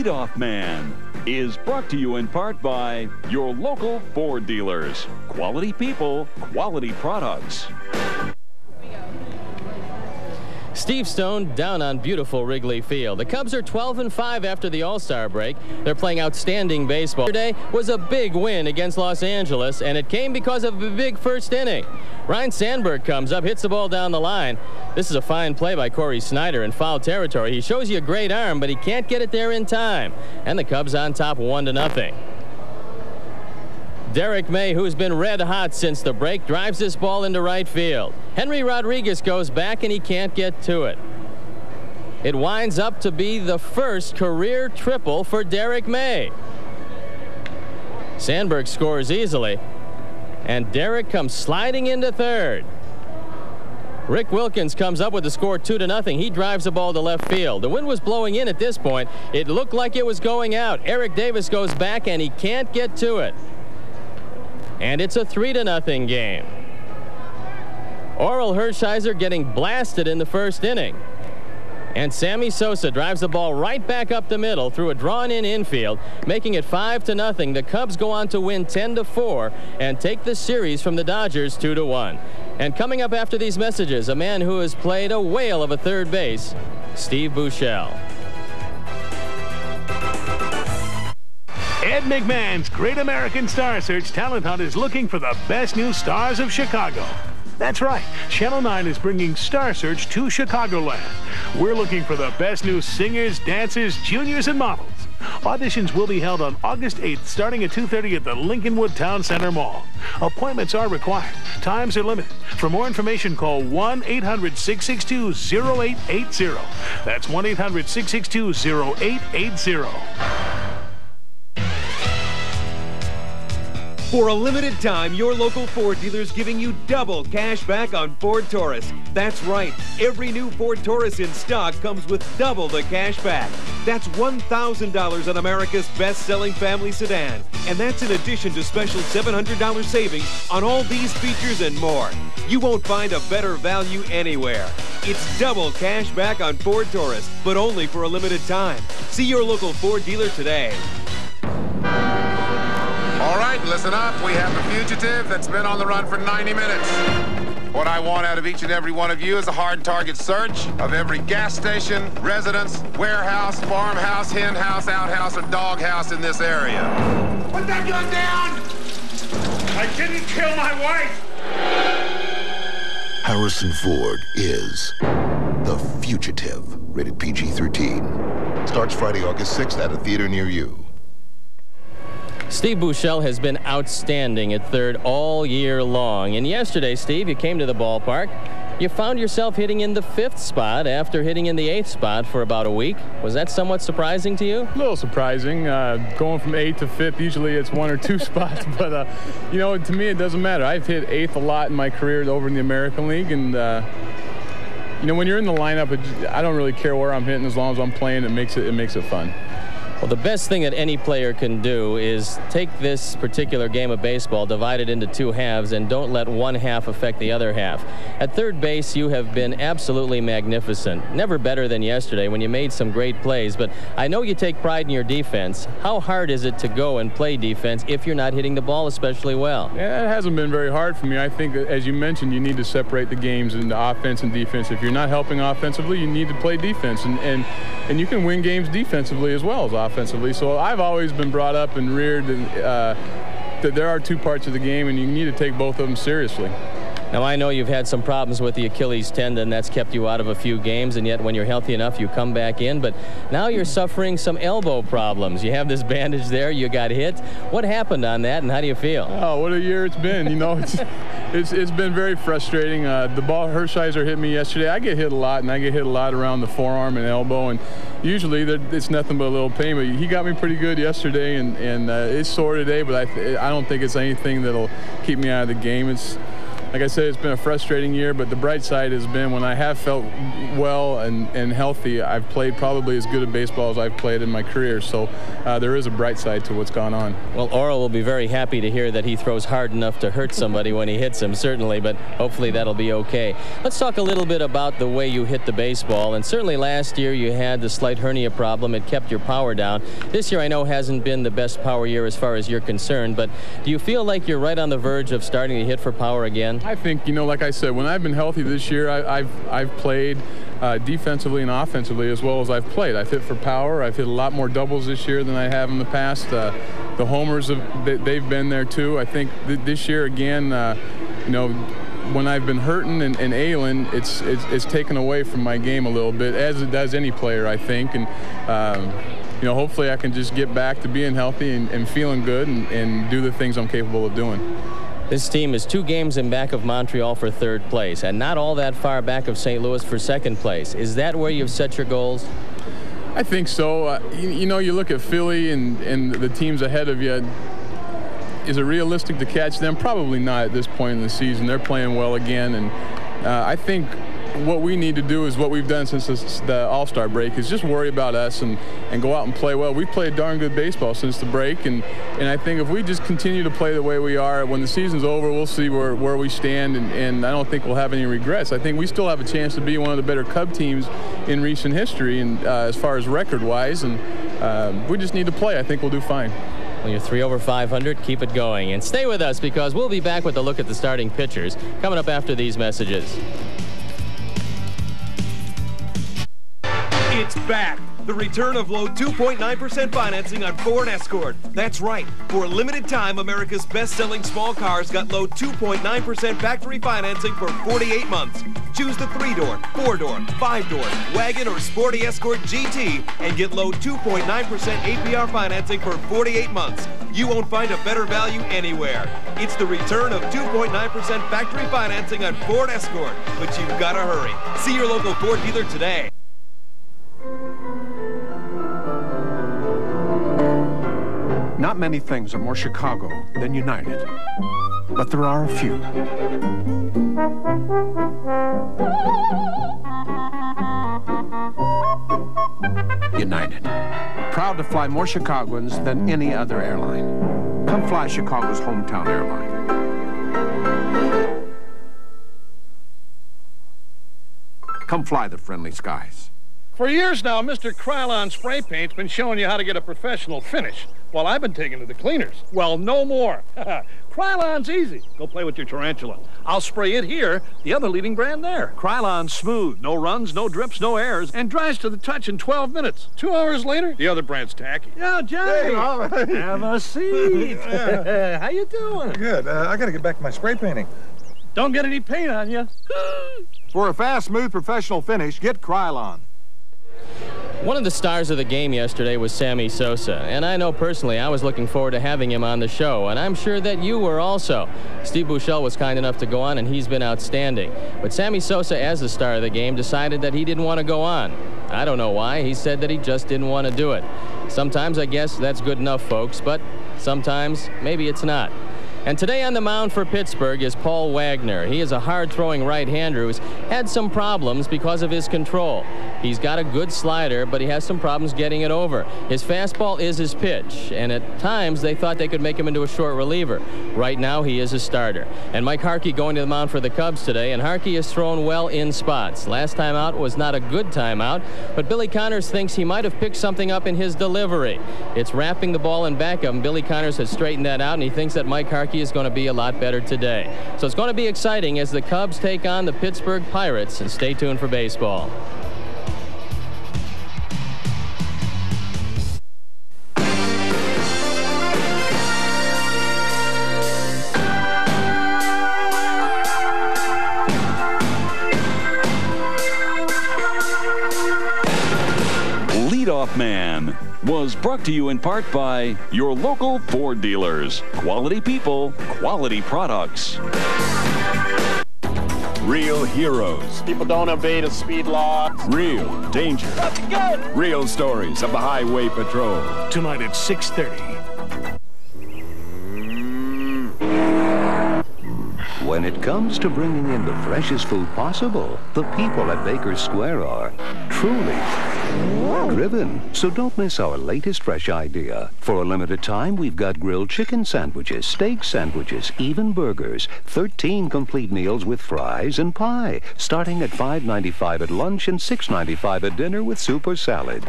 Leadoff Man is brought to you in part by your local Ford dealers. Quality people, quality products. Steve Stone down on beautiful Wrigley Field. The Cubs are 12-5 after the All-Star break. They're playing outstanding baseball. Yesterday was a big win against Los Angeles, and it came because of a big first inning. Ryne Sandberg comes up, hits the ball down the line. This is a fine play by Corey Snyder in foul territory. He shows you a great arm, but he can't get it there in time. And the Cubs on top 1-0. Derek May, who's been red hot since the break, drives this ball into right field. Henry Rodriguez goes back and he can't get to it. It winds up to be the first career triple for Derek May. Sandberg scores easily, and Derek comes sliding into third. Rick Wilkins comes up with the score 2-0. He drives the ball to left field. The wind was blowing in at this point. It looked like it was going out. Eric Davis goes back and he can't get to it. And it's a 3-0 game. Orel Hershiser getting blasted in the first inning. And Sammy Sosa drives the ball right back up the middle through a drawn-in infield, making it 5-0. The Cubs go on to win 10-4 and take the series from the Dodgers 2-1. And coming up after these messages, a man who has played a whale of a third base, Steve Buechele. Ed McMahon's Great American Star Search Talent Hunt is looking for the best new stars of Chicago. That's right. Channel 9 is bringing Star Search to Chicagoland. We're looking for the best new singers, dancers, juniors, and models. Auditions will be held on August 8th, starting at 2:30 at the Lincolnwood Town Center Mall. Appointments are required. Times are limited. For more information, call 1-800-662-0880. That's 1-800-662-0880. For a limited time, your local Ford dealer is giving you double cash back on Ford Taurus. That's right. Every new Ford Taurus in stock comes with double the cash back. That's $1,000 on America's best-selling family sedan. And that's in addition to special $700 savings on all these features and more. You won't find a better value anywhere. It's double cash back on Ford Taurus, but only for a limited time. See your local Ford dealer today. All right, listen up. We have a fugitive that's been on the run for 90 minutes. What I want out of each and every one of you is a hard target search of every gas station, residence, warehouse, farmhouse, hen house, outhouse, or dog house in this area. Put that gun down! I didn't kill my wife! Harrison Ford is The Fugitive. Rated PG-13. Starts Friday, August 6th at a theater near you. Steve Buechele has been outstanding at third all year long. And yesterday, Steve, you came to the ballpark. You found yourself hitting in the 5th spot after hitting in the 8th spot for about a week. Was that somewhat surprising to you? A little surprising. Going from 8th to 5th, usually it's 1 or 2 spots. But, you know, to me, it doesn't matter. I've hit 8th a lot in my career over in the American League. And, you know, when you're in the lineup, I don't really care where I'm hitting as long as I'm playing. It makes it fun. Well, the best thing that any player can do is take this particular game of baseball, divide it into 2 halves, and don't let one half affect the other half. At third base, you have been absolutely magnificent. Never better than yesterday when you made some great plays, but I know you take pride in your defense. How hard is it to go and play defense if you're not hitting the ball especially well? Yeah, it hasn't been very hard for me. I think, as you mentioned, you need to separate the games into offense and defense. If you're not helping offensively, you need to play defense, and you can win games defensively as well as offensively. So I've always been brought up and reared that there are 2 parts of the game, and you need to take both of them seriously. Now, I know you've had some problems with the Achilles tendon. That's kept you out of a few games, and yet when you're healthy enough, you come back in. But now you're suffering some elbow problems. You have this bandage there. You got hit. What happened on that, and how do you feel? Oh, what a year it's been. You know, it's been very frustrating. The ball Hershiser hit me yesterday. I get hit a lot, and I get hit a lot around the forearm and elbow, and usually it's nothing but a little pain. But he got me pretty good yesterday, and it's sore today, but I don't think it's anything that'll keep me out of the game. like I said, it's been a frustrating year, but the bright side has been when I have felt well and healthy, I've played probably as good a baseball as I've played in my career. So there is a bright side to what's gone on. Well, Oral will be very happy to hear that he throws hard enough to hurt somebody when he hits him, certainly, but hopefully that'll be okay. Let's talk a little bit about the way you hit the baseball. And certainly last year you had the slight hernia problem. It kept your power down. This year I know hasn't been the best power year as far as you're concerned, but do you feel like you're right on the verge of starting to hit for power again? I think, you know, like I said, when I've been healthy this year, I've played defensively and offensively as well as I've played. I've hit for power. I've hit a lot more doubles this year than I have in the past. The homers, they've been there too. I think this year again, you know, when I've been hurting and ailing, it's taken away from my game a little bit, as it does any player, I think. And you know, hopefully I can just get back to being healthy and feeling good and do the things I'm capable of doing. This team is 2 games in back of Montreal for 3rd place and not all that far back of St. Louis for 2nd place. Is that where you've set your goals? I think so. You know, you look at Philly and the teams ahead of you. Is it realistic to catch them? Probably not at this point in the season. They're playing well again, and I think what we need to do is what we've done since the All-Star break is just worry about us and go out and play well. We've played darn good baseball since the break, and I think if we just continue to play the way we are, when the season's over, we'll see where we stand, and I don't think we'll have any regrets. I think we still have a chance to be one of the better Cub teams in recent history, and as far as record-wise, and we just need to play. I think we'll do fine. Well, you're 3 over 500. Keep it going. And stay with us because we'll be back with a look at the starting pitchers coming up after these messages. It's back. The return of low 2.9% financing on Ford Escort. That's right. For a limited time, America's best-selling small cars got low 2.9% factory financing for 48 months. Choose the 3-door, 4-door, 5-door, wagon, or Sporty Escort GT and get low 2.9% APR financing for 48 months. You won't find a better value anywhere. It's the return of 2.9% factory financing on Ford Escort, but you've got to hurry. See your local Ford dealer today. Not many things are more Chicago than United, but there are a few. United, proud to fly more Chicagoans than any other airline. Come fly Chicago's hometown airline. Come fly the friendly skies. For years now, Mr. Krylon Spray Paint's been showing you how to get a professional finish, while I've been taking to the cleaners. Well, no more. Krylon's easy. Go play with your tarantula. I'll spray it here, the other leading brand there. Krylon's smooth, no runs, no drips, no airs, and dries to the touch in 12 minutes. 2 hours later, the other brand's tacky. Yeah, Johnny. Hey, have a seat. How you doing? Good. I got to get back to my spray painting. Don't get any paint on you. For a fast, smooth, professional finish, get Krylon. One of the stars of the game yesterday was Sammy Sosa, and I know personally I was looking forward to having him on the show, and I'm sure that you were also. Steve Buechele was kind enough to go on, and he's been outstanding. But Sammy Sosa, as the star of the game, decided that he didn't want to go on. I don't know why. He said that he just didn't want to do it. Sometimes I guess that's good enough, folks, but sometimes maybe it's not. And today on the mound for Pittsburgh is Paul Wagner. He is a hard-throwing right-hander who's had some problems because of his control. He's got a good slider, but he has some problems getting it over. His fastball is his pitch, and at times they thought they could make him into a short reliever. Right now he is a starter. And Mike Harkey going to the mound for the Cubs today, and Harkey has thrown well in spots. Last time out was not a good time out, but Billy Connors thinks he might have picked something up in his delivery. It's wrapping the ball in back of him. Billy Connors has straightened that out, and he thinks that Mike Harkey is going to be a lot better today. So it's going to be exciting as the Cubs take on the Pittsburgh Pirates, and stay tuned for baseball. Leadoff Man was brought to you in part by your local Ford dealers. Quality people, quality products. Real heroes. People don't obey the speed law. Real danger. That's good. Real stories of the Highway Patrol. Tonight at 6:30. When it comes to bringing in the freshest food possible, the people at Baker's Square are truly driven. So don't miss our latest fresh idea. For a limited time, we've got grilled chicken sandwiches, steak sandwiches, even burgers, 13 complete meals with fries and pie, starting at $5.95 at lunch and $6.95 at dinner with soup or salad.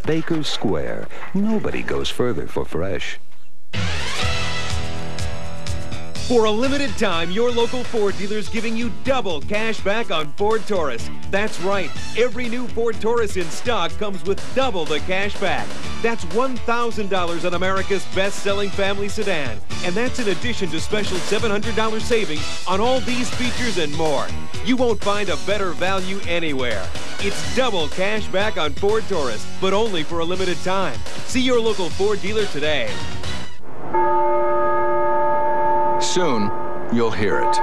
Baker's Square. Nobody goes further for fresh. For a limited time, your local Ford dealer is giving you double cash back on Ford Taurus. That's right. Every new Ford Taurus in stock comes with double the cash back. That's $1,000 on America's best-selling family sedan. And that's in addition to special $700 savings on all these features and more. You won't find a better value anywhere. It's double cash back on Ford Taurus, but only for a limited time. See your local Ford dealer today. Soon, you'll hear it.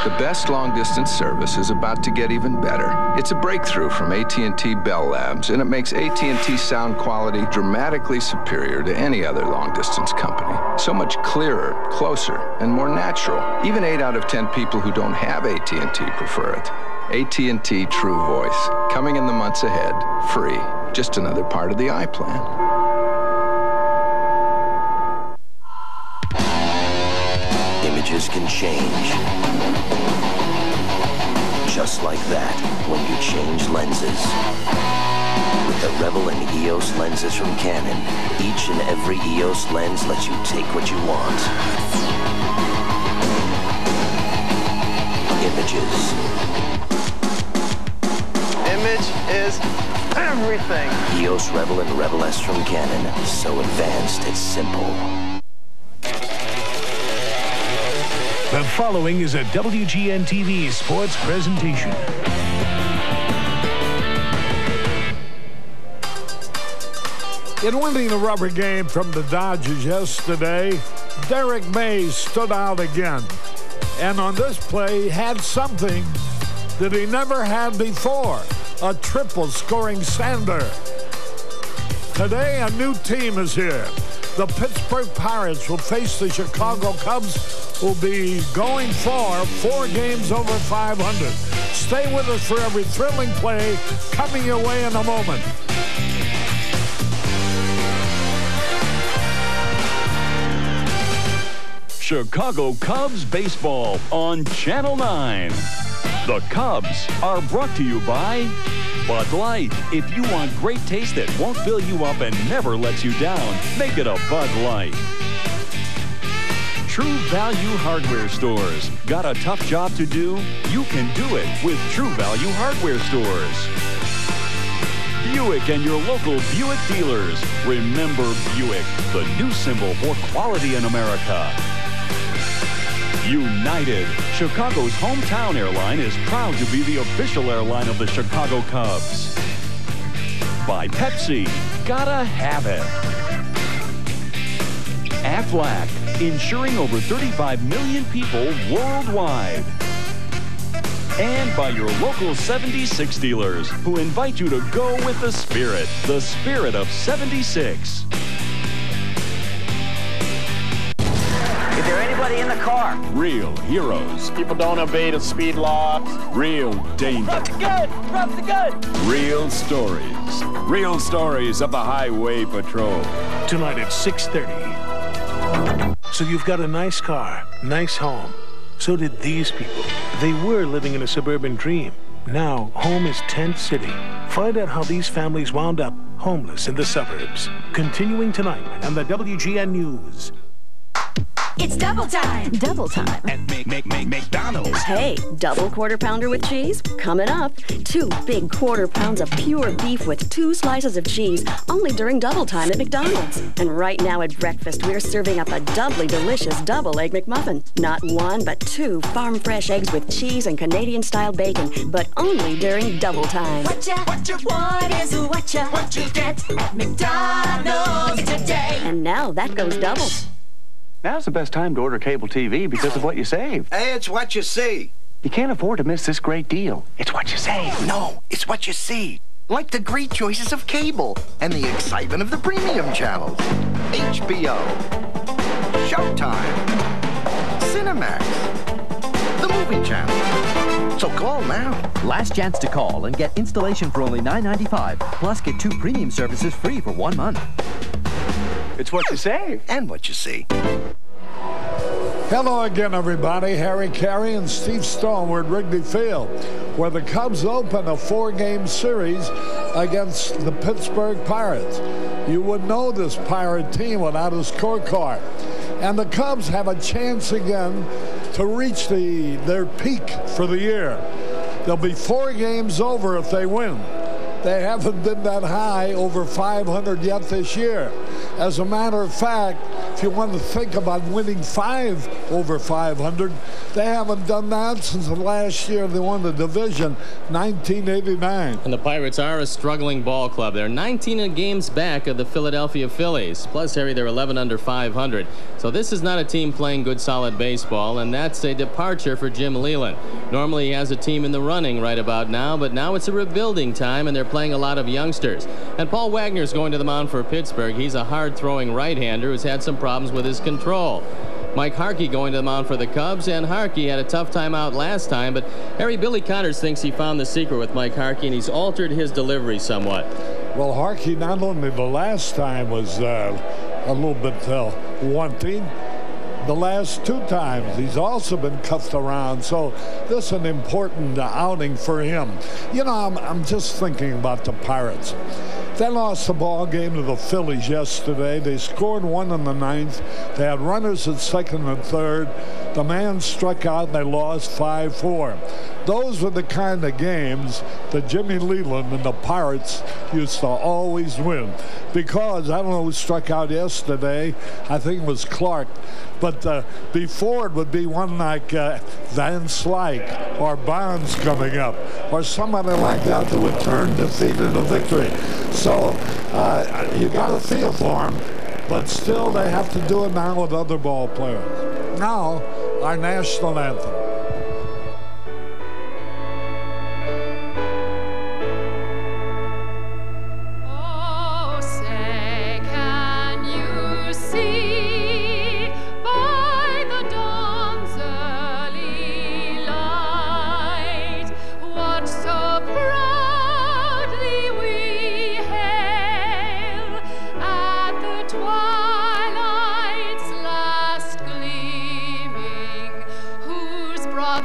The best long-distance service is about to get even better. It's a breakthrough from AT&T Bell Labs, and it makes AT&T sound quality dramatically superior to any other long-distance company. So much clearer, closer, and more natural. Even 8 out of 10 people who don't have AT&T prefer it. AT&T True Voice, coming in the months ahead, free. Just another part of the iPlan. Images can change. Just like that when you change lenses. With the Rebel and EOS lenses from Canon, each and every EOS lens lets you take what you want. Images. Image is everything. EOS Rebel and Rebel S from Canon. So advanced, it's simple. The following is a WGN-TV sports presentation. In winning the rubber game from the Dodgers yesterday, Derek Mays stood out again. And on this play, he had something that he never had before, a triple scoring Sander. Today, a new team is here. The Pittsburgh Pirates will face the Chicago Cubs, who will be going for 4 games over 500. Stay with us for every thrilling play coming your way in a moment. Chicago Cubs baseball on Channel 9. The Cubs are brought to you by Bud Light. If you want great taste that won't fill you up and never lets you down, make it a Bud Light. True Value Hardware Stores. Got a tough job to do? You can do it with True Value Hardware Stores. Buick and your local Buick dealers. Remember Buick, the new symbol for quality in America. United, Chicago's hometown airline, is proud to be the official airline of the Chicago Cubs. By Pepsi, gotta have it. Aflac, insuring over 35 million people worldwide. And by your local 76 dealers, who invite you to go with the spirit of 76. Is there anybody in the car? Real heroes. People don't obey the speed laws. Real danger. Drop the gun! Drop the gun! Real stories. Real stories of the Highway Patrol. Tonight at 6:30. So you've got a nice car, nice home. So did these people. They were living in a suburban dream. Now, home is tent city. Find out how these families wound up homeless in the suburbs. Continuing tonight on the WGN News. It's double time. Double time. At McDonald's. Hey, double quarter pounder with cheese? Coming up. 2 big quarter pounds of pure beef with 2 slices of cheese, only during double time at McDonald's. And right now at breakfast, we're serving up a doubly delicious double egg McMuffin. Not 1, but 2 farm fresh eggs with cheese and Canadian-style bacon, but only during double time. What you want is what you get at McDonald's today. And now that goes double. Now's the best time to order cable TV because of what you save. Hey, it's what you see. You can't afford to miss this great deal. It's what you save. No, it's what you see. Like the great choices of cable and the excitement of the premium channels. HBO, Showtime, Cinemax, movie channel. So call now. Last chance to call and get installation for only $9.95. Plus, get 2 premium services free for 1 month. It's what you say and what you see. Hello again, everybody. Harry Carey and Steve Stone. We're at Wrigley Field, where the Cubs open a 4-game series against the Pittsburgh Pirates. You would know this Pirate team without a scorecard. And the Cubs have a chance again to reach their peak for the year. They'll be 4 games over if they win. They haven't been that high over 500 yet this year. As a matter of fact, if you want to think about winning 5 over 500, they haven't done that since the last year they won the division, 1989. And the Pirates are a struggling ball club. They're 19 games back of the Philadelphia Phillies. Plus, Harry, they're 11 under 500. So this is not a team playing good, solid baseball, and that's a departure for Jim Leyland. Normally, he has a team in the running right about now, but now it's a rebuilding time, and they're playing a lot of youngsters. And Paul Wagner's going to the mound for Pittsburgh. He's a hard-throwing right-hander who's had some problems with his control. Mike Harkey going to the mound for the Cubs, and Harkey had a tough time out last time, but Harry, Billy Connors thinks he found the secret with Mike Harkey, and he's altered his delivery somewhat. Well, Harkey not only the last time was a little bit wanting, the last 2 times he's also been cuffed around, so this is an important outing for him. You know, I'm just thinking about the Pirates. They lost the ball game to the Phillies yesterday. They scored 1 in the 9th. They had runners at 2nd and 3rd. The man struck out and they lost 5-4. Those were the kind of games that Jimmy Leyland and the Pirates used to always win. Because, I don't know who struck out yesterday, I think it was Clark. But before it would be one like Van Slyke or Bonds coming up, or somebody like that would turn defeat into victory. So you got to feel for them, but still they have to do it now with other ball players. Now, our national anthem.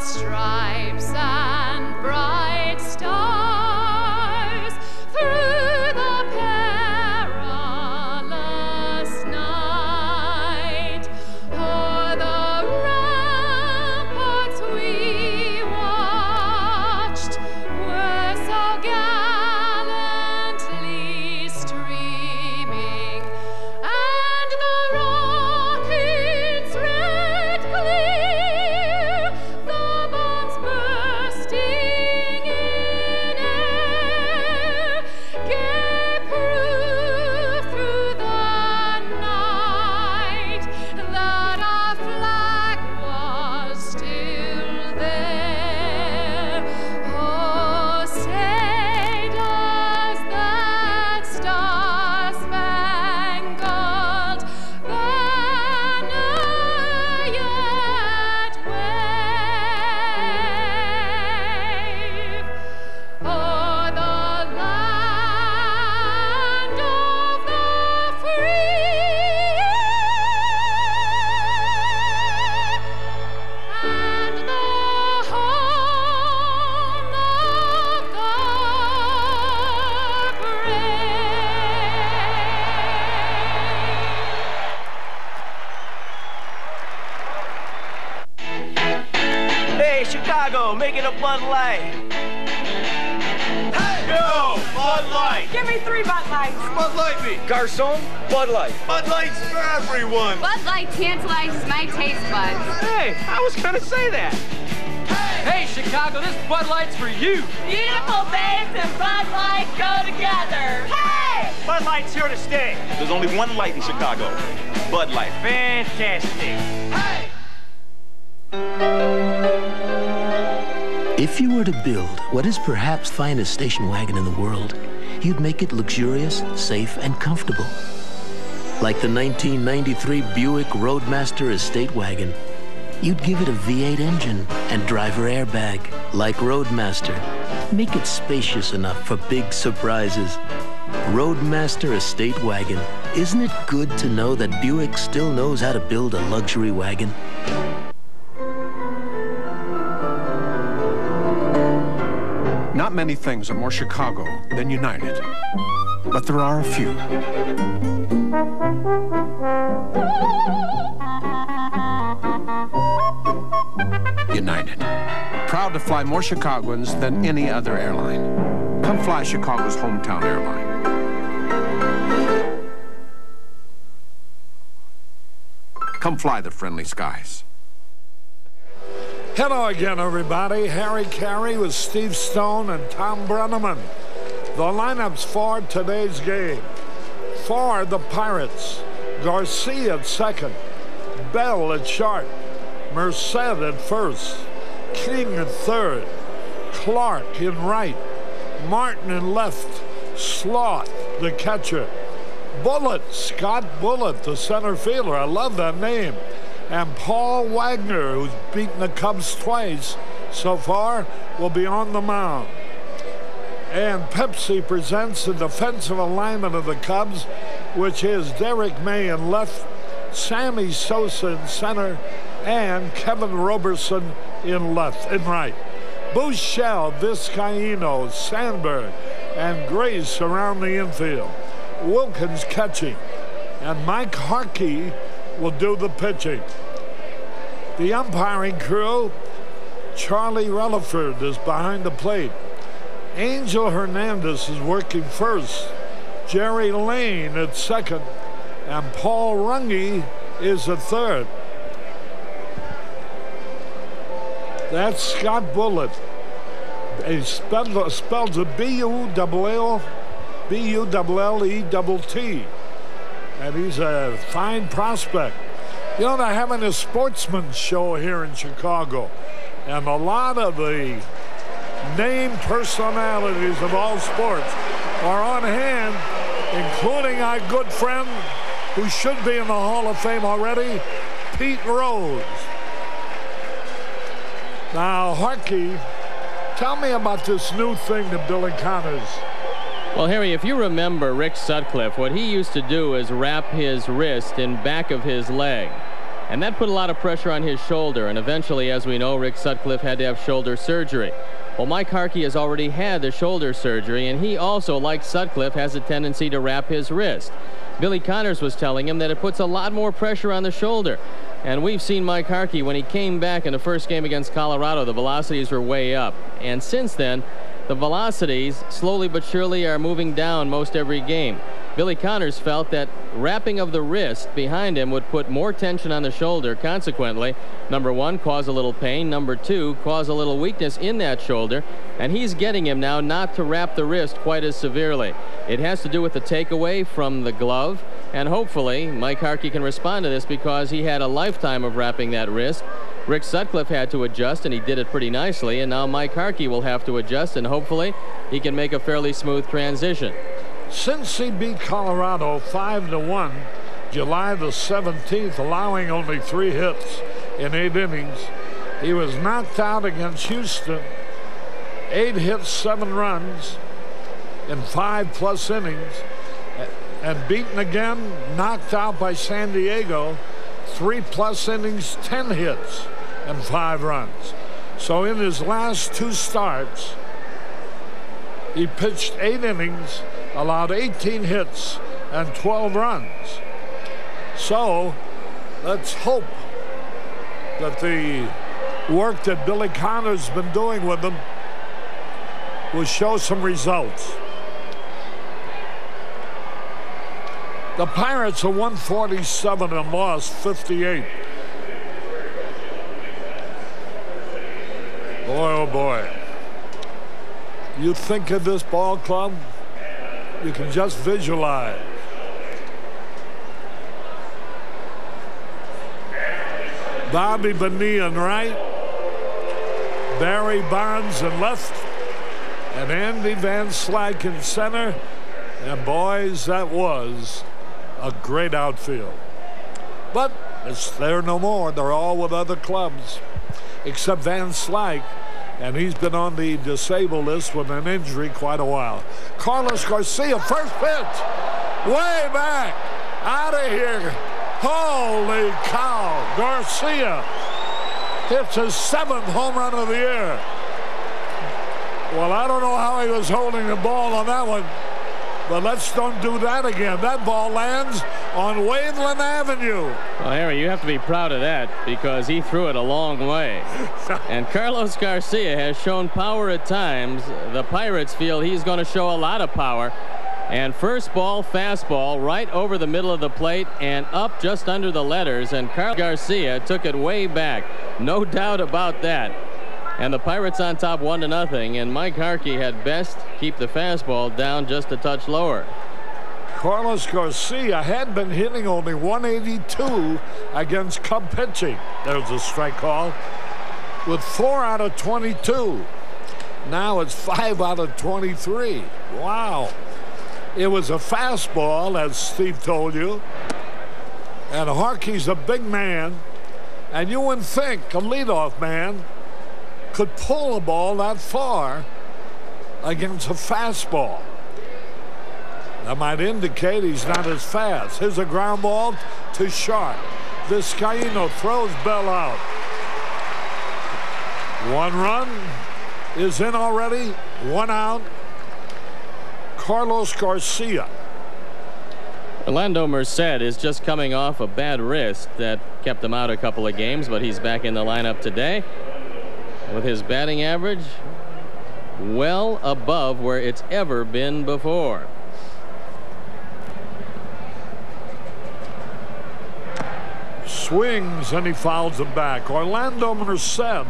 Stripes and bright stars through the perilous night. O'er the ramparts we watched were so gallantly streaming, and the rockets red clear, the bombs bursting in air, gave proof through the night that our flag was still there. Oh, say does that star-spangled banner yet wave o'er the land of the free and the home of the Hey, Chicago, make it a Bud Light. Hey! Yo, Bud Light. Give me 3 Bud Lights. Bud Light me. Garçon, Bud Light. Bud Light's for everyone. Bud Light tantalizes my taste buds. Hey, I was gonna say that. Hey, Chicago, this Bud Light's for you. Beautiful babes and Bud Light go together. Hey! Bud Light's here to stay. There's only one light in Chicago. Bud Light. Fantastic. Hey! If you were to build what is perhaps the finest station wagon in the world, you'd make it luxurious, safe, and comfortable. Like the 1993 Buick Roadmaster Estate Wagon. You'd give it a V8 engine and driver airbag, like Roadmaster. Make it spacious enough for big surprises. Roadmaster Estate Wagon. Isn't it good to know that Buick still knows how to build a luxury wagon? Not many things are more Chicago than United, but there are a few. United. Proud to fly more Chicagoans than any other airline. Come fly Chicago's hometown airline. Come fly the friendly skies. Hello again, everybody. Harry Carey with Steve Stone and Tom Brenneman. The lineups for today's game. For the Pirates, Garcia at second, Bell at short, Merced at first, King at third, Clark in right, Martin in left, Sloth, the catcher, Bullitt, Scott Bullitt, the center fielder. I love that name. And Paul Wagner, who's beaten the Cubs twice so far, will be on the mound. And Pepsi presents the defensive alignment of the Cubs, which is Derek May in left, Sammy Sosa in center, and Kevin Roberson in right. Buechele, Vizcaíno, Sandberg, and Grace around the infield. Wilkins catching, and Mike Harkey will do the pitching. The umpiring crew, Charlie Relaford is behind the plate. Angel Hernandez is working first. Jerry Lane at second, and Paul Runge is at third. That's Scott Bullitt. He spells it B-U-L-L-E-T-T. And he's a fine prospect. You know, they're having a sportsman's show here in Chicago. And a lot of the named personalities of all sports are on hand, including our good friend, who should be in the Hall of Fame already, Pete Rose. Now, Harkey, tell me about this new thing to Billy Connors. Well, Harry, if you remember Rick Sutcliffe, what he used to do is wrap his wrist in back of his leg. And that put a lot of pressure on his shoulder. And eventually, as we know, Rick Sutcliffe had to have shoulder surgery. Well, Mike Harkey has already had the shoulder surgery, and he also, like Sutcliffe, has a tendency to wrap his wrist. Billy Connors was telling him that it puts a lot more pressure on the shoulder. And we've seen Mike Harkey, when he came back in the first game against Colorado, the velocities were way up. And since then, the velocities, slowly but surely, are moving down most every game. Billy Connors felt that wrapping of the wrist behind him would put more tension on the shoulder. Consequently, number one, cause a little pain. Number two, cause a little weakness in that shoulder. And he's getting him now not to wrap the wrist quite as severely. It has to do with the takeaway from the glove. And hopefully, Mike Harkey can respond to this, because he had a lifetime of wrapping that wrist. Rick Sutcliffe had to adjust, and he did it pretty nicely. And now Mike Harkey will have to adjust, and hopefully he can make a fairly smooth transition. Since he beat Colorado 5-1, July the 17th, allowing only 3 hits in 8 innings, he was knocked out against Houston, 8 hits, 7 runs in 5+ innings, and beaten again, knocked out by San Diego, 3+ innings, 10 hits, and 5 runs. So in his last 2 starts, he pitched 8 innings, allowed 18 hits, and 12 runs. So let's hope that the work that Billy Connors has been doing with him will show some results. The Pirates are 147 and lost 58. Boy, oh boy. You think of this ball club, you can just visualize. Bobby Bonilla in right, Barry Bonds in left, and Andy Van Slyke in center. And boys, that was a great outfield. But it's there no more. They're all with other clubs, except Van Slyke, and he's been on the disabled list with an injury quite a while. Carlos Garcia, first pitch, way back, out of here. Holy cow, Garcia hits his 7th home run of the year. Well, I don't know how he was holding the ball on that one, but let's don't do that again. That ball lands on Wadeland Avenue. Well, Harry, you have to be proud of that because he threw it a long way. And Carlos Garcia has shown power at times. The Pirates feel he's going to show a lot of power. And first ball, fastball, right over the middle of the plate and up just under the letters. And Carlos Garcia took it way back. No doubt about that. And the Pirates on top 1-0. And Mike Harkey had best keep the fastball down just a touch lower. Carlos Garcia had been hitting only 182 against Cub pitching. There's a strike call. With 4 out of 22. Now it's 5 out of 23. Wow. It was a fastball, as Steve told you. And Harkey's a big man. And you wouldn't think a leadoff man could pull a ball that far against a fastball. That might indicate he's not as fast. Here's a ground ball to Sharp. Vizcaíno throws Bell out. 1 run is in already. 1 out. Carlos Garcia. Orlando Merced is just coming off a bad wrist that kept him out a couple of games, but he's back in the lineup today with his batting average well above where it's ever been before. Swings and he fouls him back. Orlando Merced.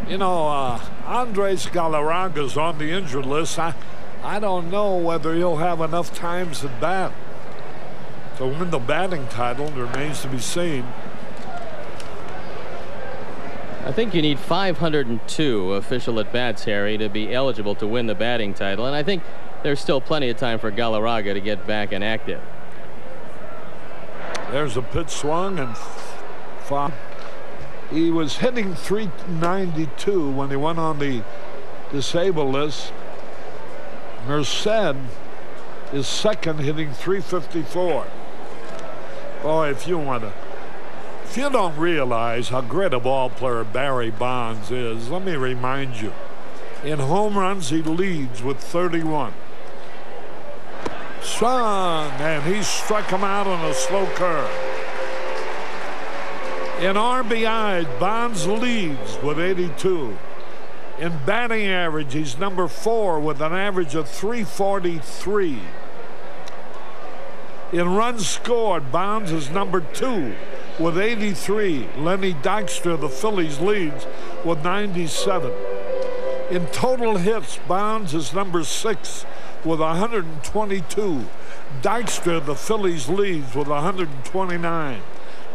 You know, Andres Galarraga's on the injured list. I don't know whether he'll have enough times at bat to win the batting title. It remains to be seen. I think you need 502 official at-bats, Harry, to be eligible to win the batting title. And I think there's still plenty of time for Galarraga to get back and active. There's a pitch swung and foul. He was hitting 392 when he went on the disabled list. Merced is second, hitting 354. Boy, if you don't realize how great a ball player Barry Bonds is, let me remind you. In home runs, he leads with 31. Swung, and he struck him out on a slow curve. In RBI, Bonds leads with 82. In batting average, he's number 4 with an average of 343. In runs scored, Bonds is number 2 with 83. Lenny Dykstra of the Phillies leads with 97. In total hits, Bonds is number 6 with 122. Dykstra of the Phillies leads with 129.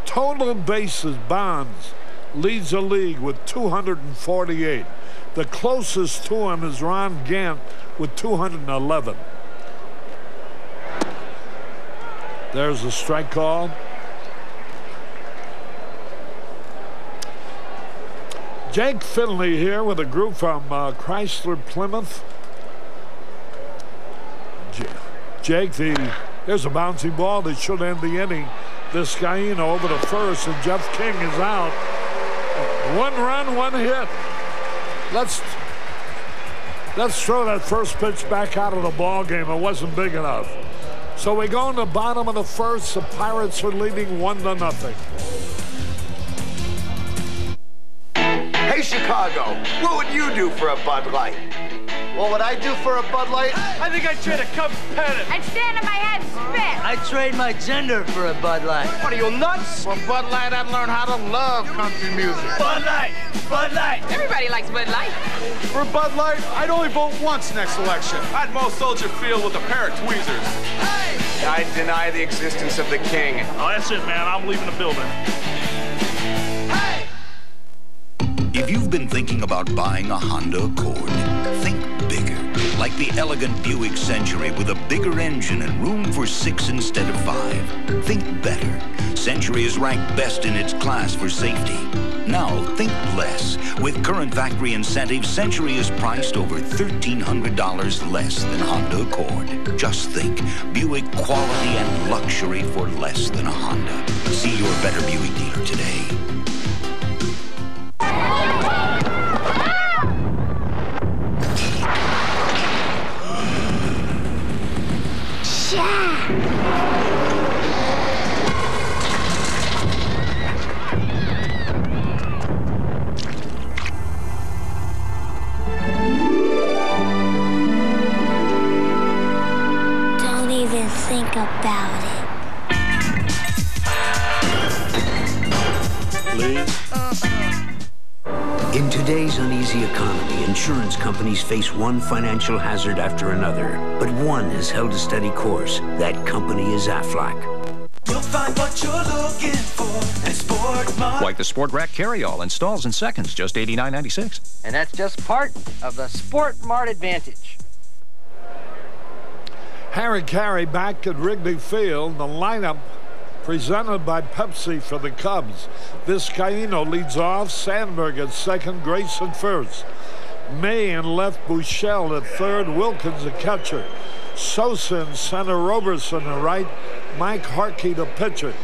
Total bases, Bonds leads the league with 248. The closest to him is Ron Gant with 211. There's a strike call. Jake Finley here with a group from Chrysler Plymouth. Jake, there's a bouncy ball that should end the inning. Vizcaíno over to first, and Jeff King is out. 1 run, 1 hit. Let's throw that first pitch back out of the ball game. It wasn't big enough. So we go in the bottom of the first. The Pirates are leading 1-0. Hey, Chicago, what would you do for a Bud Light? What would I do for a Bud Light? I think I'd trade a Cubs pennant. I'd stand on my head and spit. I'd trade my gender for a Bud Light. What are you, nuts? For Bud Light, I'd learn how to love country music. Bud Light! Bud Light! Everybody likes Bud Light. For Bud Light, I'd only vote once next election. I'd mow Soldier Field with a pair of tweezers. Hey! I'd deny the existence of the king. Oh, that's it, man. I'm leaving the building. Hey! If you've been thinking about buying a Honda Accord, think bigger. Like the elegant Buick Century with a bigger engine and room for 6 instead of 5. Think better. Century is ranked best in its class for safety. Now think less. With current factory incentives, Century is priced over $1,300 less than Honda Accord. Just think, Buick quality and luxury for less than a Honda. See your better Buick dealer today. Don't even think about it. Please? In today's uneasy economy, insurance companies face one financial hazard after another. But one has held a steady course. That company is Aflac. You'll find what you're looking for at Sport Mart. Like the Sport Rack Carry-All installs in seconds, just $89.96. And that's just part of the Sport Mart advantage. Harry Carey back at Wrigley Field. The lineup presented by Pepsi for the Cubs. Vizcaíno leads off. Sandberg at second. Grayson first. May in left. Buechele at third. Wilkins at catcher. Sosa in center. Roberson at right. Mike Harkey the pitcher.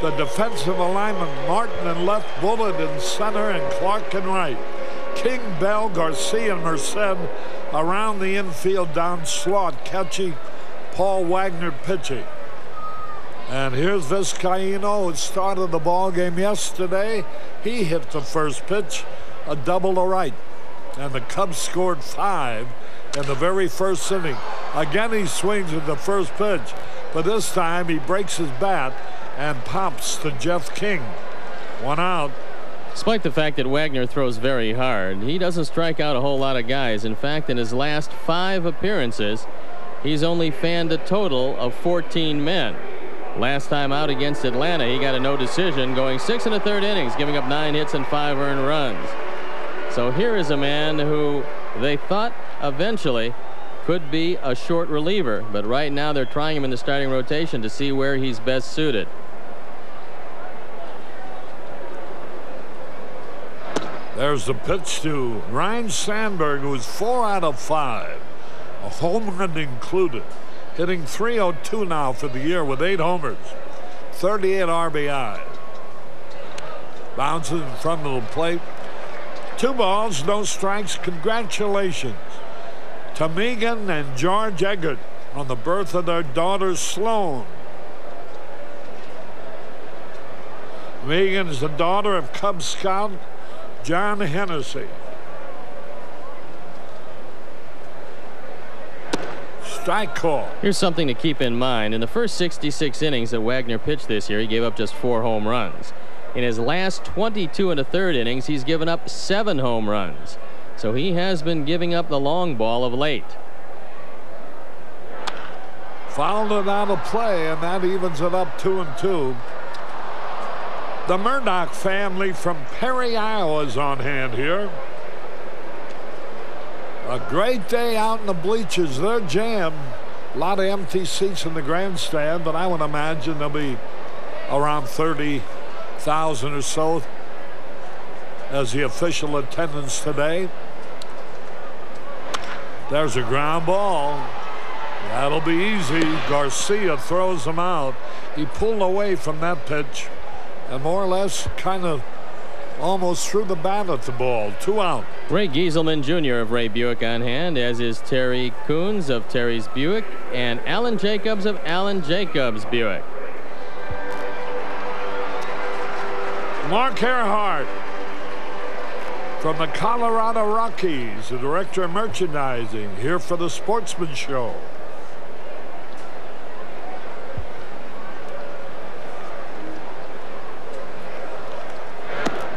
The defensive alignment, Martin in left. Bullitt in center. And Clark in right. King, Bell, Garcia, and Merced around the infield. Down slot. Catchy. Paul Wagner pitching. And here's Vizcaíno, who started the ball game yesterday. He hit the first pitch, a double to right. And the Cubs scored 5 in the very first inning. Again, he swings at the first pitch, but this time he breaks his bat and pops to Jeff King. 1 out. Despite the fact that Wagner throws very hard, he doesn't strike out a whole lot of guys. In fact, in his last 5 appearances, he's only fanned a total of 14 men. Last time out against Atlanta, he got a no decision, going 6 1/3 innings, giving up 9 hits and 5 earned runs. So here is a man who they thought eventually could be a short reliever, but right now they're trying him in the starting rotation to see where he's best suited. There's the pitch to Ryne Sandberg, who is 4 out of 5. A home run included. Hitting .302 now for the year with 8 homers. 38 RBI. Bounces in front of the plate. 2 balls, no strikes. Congratulations to Megan and George Eggert on the birth of their daughter Sloan. Megan is the daughter of Cub Scout John Hennessy. Strike call. Here's something to keep in mind. In the first 66 innings that Wagner pitched this year, he gave up just 4 home runs. In his last 22 1/3 innings, he's given up 7 home runs. So he has been giving up the long ball of late. Fouled it out of play, and that evens it up 2-2. The Murdoch family from Perry, Iowa is on hand here. A great day out in the bleachers. They're jammed. A lot of empty seats in the grandstand, but I would imagine there'll be around 30,000 or so as the official attendance today. There's a ground ball. That'll be easy. Garcia throws him out. He pulled away from that pitch and more or less kind of almost threw the bat at the ball. 2 out. Ray Gieselman Jr. of Ray Buick on hand, as is Terry Coons of Terry's Buick and Alan Jacobs of Alan Jacobs Buick. Mark Earhart from the Colorado Rockies, the director of merchandising, here for the Sportsman Show.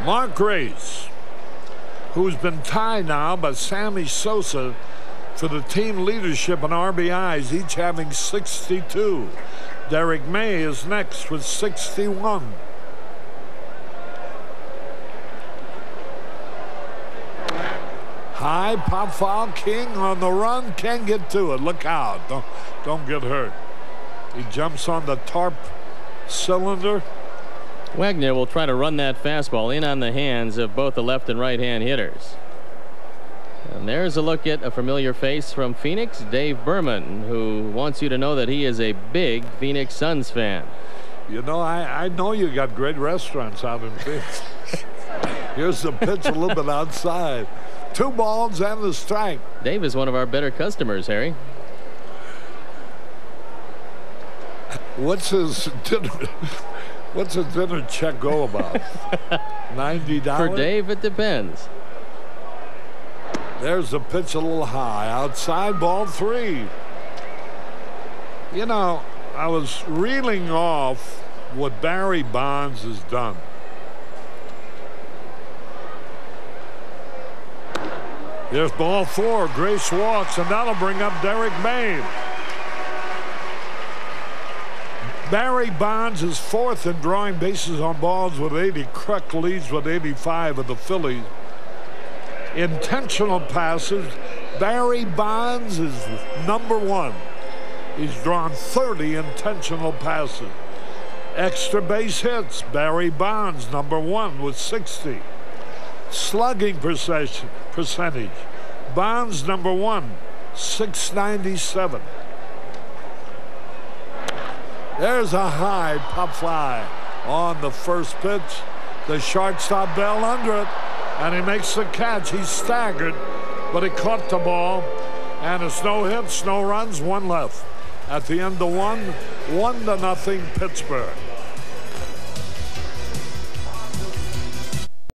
Mark Grace, who's been tied now by Sammy Sosa for the team leadership in RBIs, each having 62. Derek May is next with 61. High pop foul. King on the run. Can't get to it. Look out. Don't get hurt. He jumps on the tarp cylinder. Wagner will try to run that fastball in on the hands of both the left and right hand hitters. And there's a look at a familiar face from Phoenix, Dave Berman, who wants you to know that he is a big Phoenix Suns fan. You know, I know you got great restaurants out in Phoenix. Here's the pitch a little bit outside. 2 balls and the strike. Dave is one of our better customers, Harry. What's his dinner check go about? $90? For Dave, it depends. There's the pitch a little high. Outside, ball 3. You know, I was reeling off what Barry Bonds has done. Here's ball 4. Grace walks, and that'll bring up Derek May. Barry Bonds is 4th in drawing bases on balls with 80. Kruk leads with 85 of the Phillies. Intentional passes, Barry Bonds is number 1. He's drawn 30 intentional passes. Extra base hits, Barry Bonds number 1 with 60. Slugging percentage, Bonds number 1, 697. There's a high pop fly on the first pitch. The shortstop Bell under it, and he makes the catch. He's staggered, but he caught the ball, and it's no hits, no runs, 1 left. At the end of 1, 1-0 Pittsburgh.